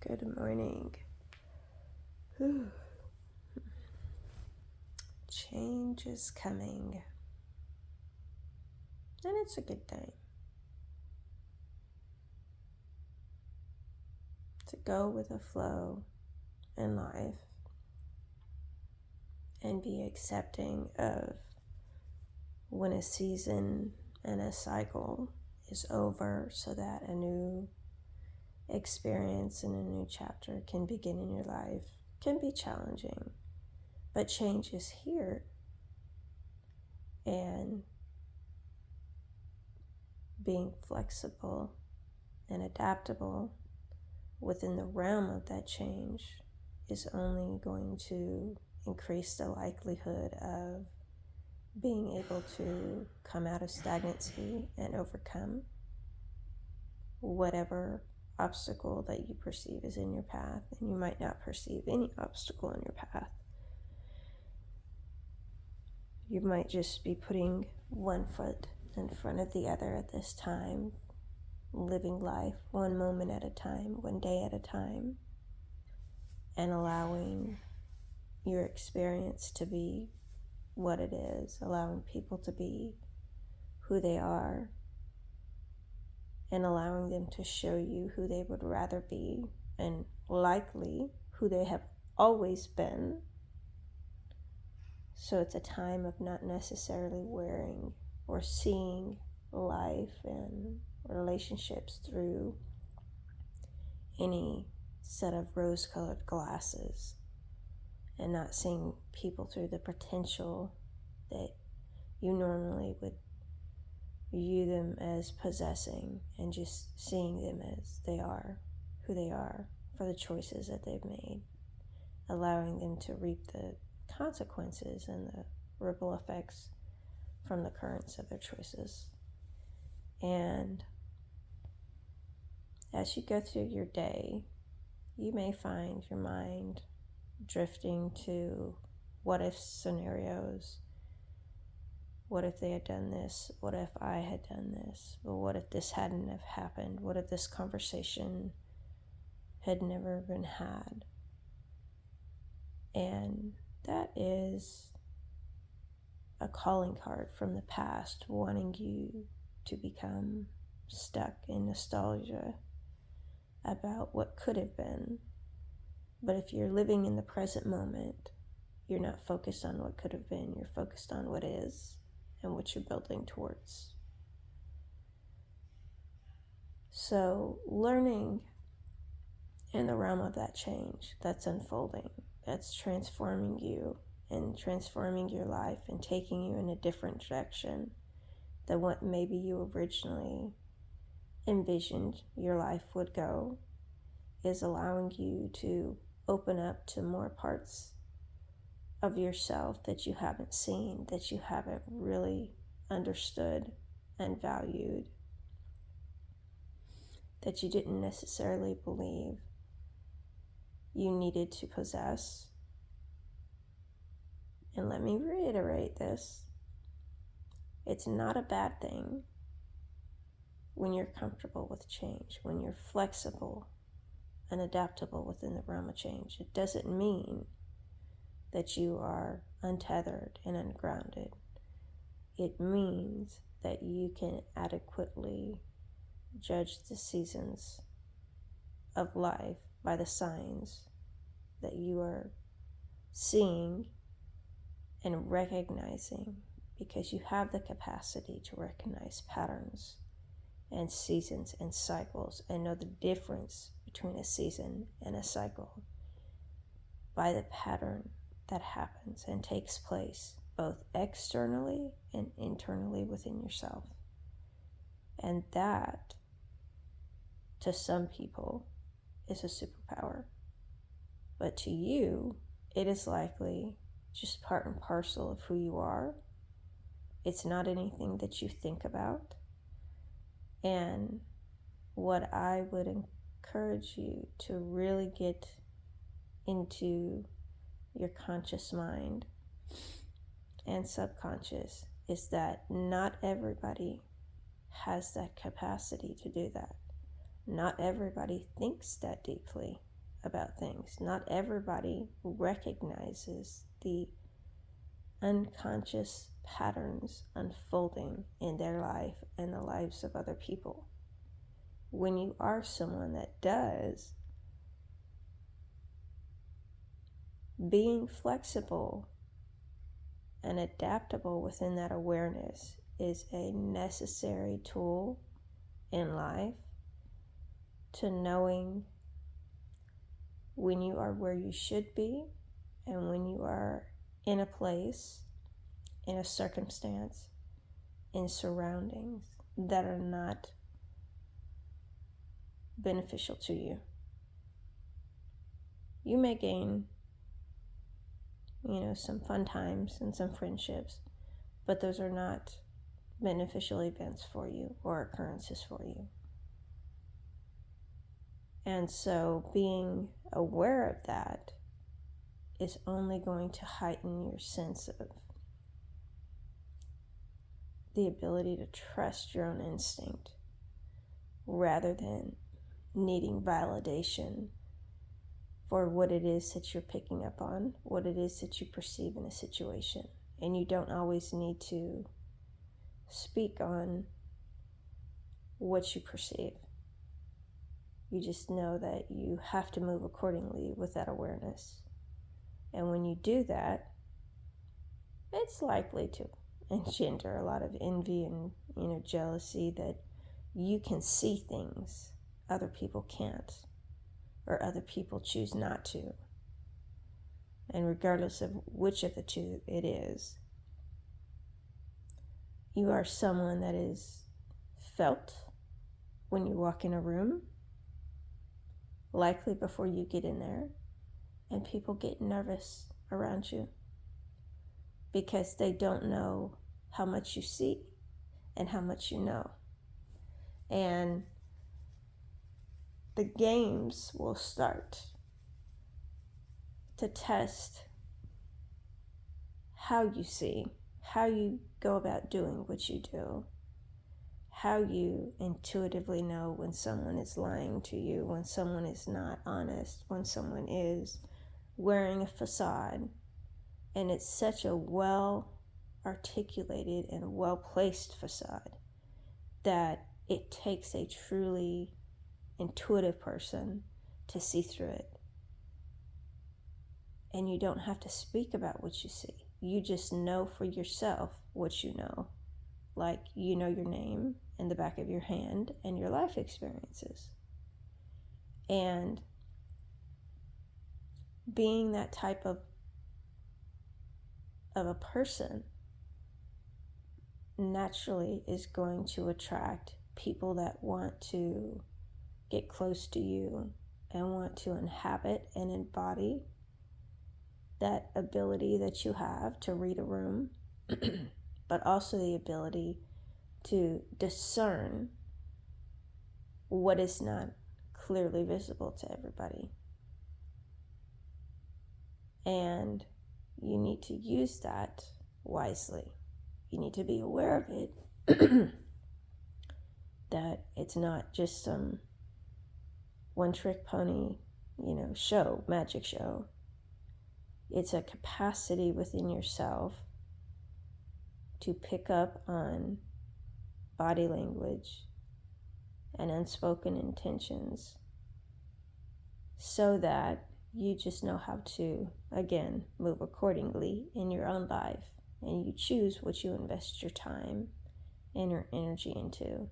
Good morning. Whew. Change is coming, and it's a good thing. To go with the flow in life and be accepting of when a season and a cycle is over so that a new experience and a new chapter can begin in your life can be challenging, but change is here, and being flexible and adaptable within the realm of that change is only going to increase the likelihood of being able to come out of stagnancy and overcome whatever obstacle that you perceive is in your path. And you might not perceive any obstacle in your path. You might just be putting one foot in front of the other at this time, living life one moment at a time, one day at a time, and allowing your experience to be what it is, allowing people to be who they are, and allowing them to show you who they would rather be, and likely who they have always been. So it's a time of not necessarily wearing or seeing life and relationships through any set of rose-colored glasses, and not seeing people through the potential that you normally would view them as possessing, and just seeing them as they are, who they are, for the choices that they've made, allowing them to reap the consequences and the ripple effects from the currents of their choices. And as you go through your day, you may find your mind drifting to what if scenarios. What if they had done this? What if I had done this? But what if this hadn't have happened? What if this conversation had never been had? And that is a calling card from the past, wanting you to become stuck in nostalgia about what could have been. But if you're living in the present moment, you're not focused on what could have been. You're focused on what is and what you're building towards. So learning in the realm of that change that's unfolding, that's transforming you and transforming your life and taking you in a different direction than what maybe you originally envisioned your life would go, is allowing you to open up to more parts of yourself that you haven't seen, that you haven't really understood and valued, that you didn't necessarily believe you needed to possess. And let me reiterate this. It's not a bad thing when you're comfortable with change, when you're flexible and adaptable within the realm of change. It doesn't mean that you are untethered and ungrounded. It means that you can adequately judge the seasons of life by the signs that you are seeing and recognizing, because you have the capacity to recognize patterns and seasons and cycles and know the difference between a season and a cycle by the pattern that happens and takes place both externally and internally within yourself. And that, to some people, is a superpower. But to you, it is likely just part and parcel of who you are. It's not anything that you think about. And what I would encourage you to really get into your conscious mind and subconscious is that not everybody has that capacity to do that. Not everybody thinks that deeply. about things. Not everybody recognizes the unconscious patterns unfolding in their life and the lives of other people. When you are someone that does, being flexible and adaptable within that awareness is a necessary tool in life to knowing when you are where you should be and when you are in a place, in a circumstance, in surroundings that are not beneficial to you. You may gain, some fun times and some friendships, but those are not beneficial events for you or occurrences for you. And so being aware of that is only going to heighten your sense of the ability to trust your own instinct rather than needing validation for what it is that you're picking up on, what it is that you perceive in a situation. And you don't always need to speak on what you perceive. You just know that you have to move accordingly with that awareness. And when you do that, it's likely to engender a lot of envy and, jealousy that you can see things other people can't, or other people choose not to. And regardless of which of the two it is, you are someone that is felt when you walk in a room, likely before you get in there, and people get nervous around you because they don't know how much you see and how much you know. And the games will start to test how you see, how you go about doing what you do, how you intuitively know when someone is lying to you, when someone is not honest, when someone is wearing a facade. And it's such a well-articulated and well-placed facade that it takes a truly intuitive person to see through it. And you don't have to speak about what you see. You just know for yourself what you know. Like you know your name in the back of your hand and your life experiences. And being that type of a person naturally is going to attract people that want to get close to you and want to inhabit and embody that ability that you have to read a room, but also the ability to discern what is not clearly visible to everybody. And you need to use that wisely. You need to be aware of it, that it's not just some one-trick pony, show, magic show. It's a capacity within yourself to pick up on body language and unspoken intentions so that you just know how to, again, move accordingly in your own life, and you choose what you invest your time and your energy into.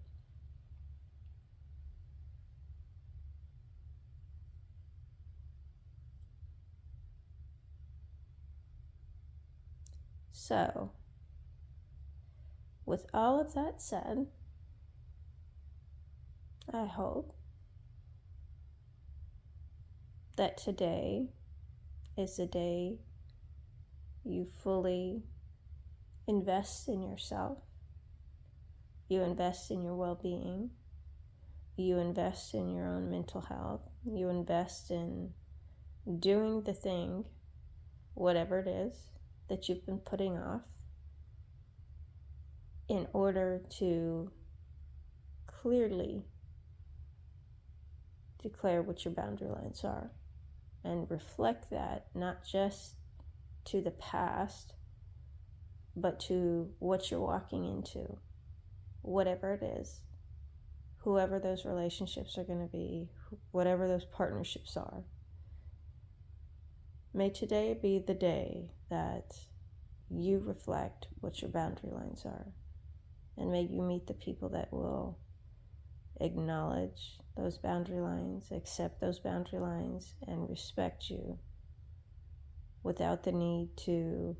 So, with all of that said, I hope that today is the day you fully invest in yourself, you invest in your well-being, you invest in your own mental health, you invest in doing the thing, whatever it is, that you've been putting off in order to clearly declare what your boundary lines are and reflect that not just to the past, but to what you're walking into, whatever it is, whoever those relationships are going to be, whatever those partnerships are. May today be the day that you reflect what your boundary lines are, and may you meet the people that will acknowledge those boundary lines, accept those boundary lines, and respect you without the need to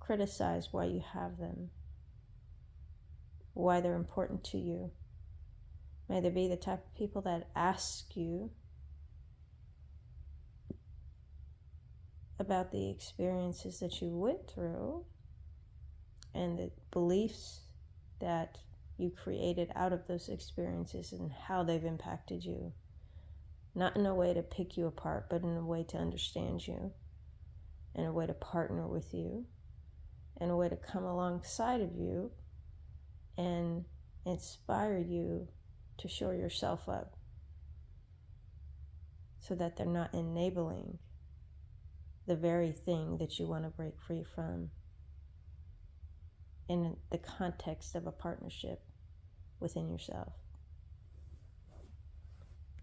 criticize why you have them, why they're important to you. May they be the type of people that ask you about the experiences that you went through and the beliefs that you created out of those experiences and how they've impacted you. Not in a way to pick you apart, but in a way to understand you, in a way to partner with you, in a way to come alongside of you and inspire you to shore yourself up so that they're not enabling the very thing that you want to break free from in the context of a partnership within yourself.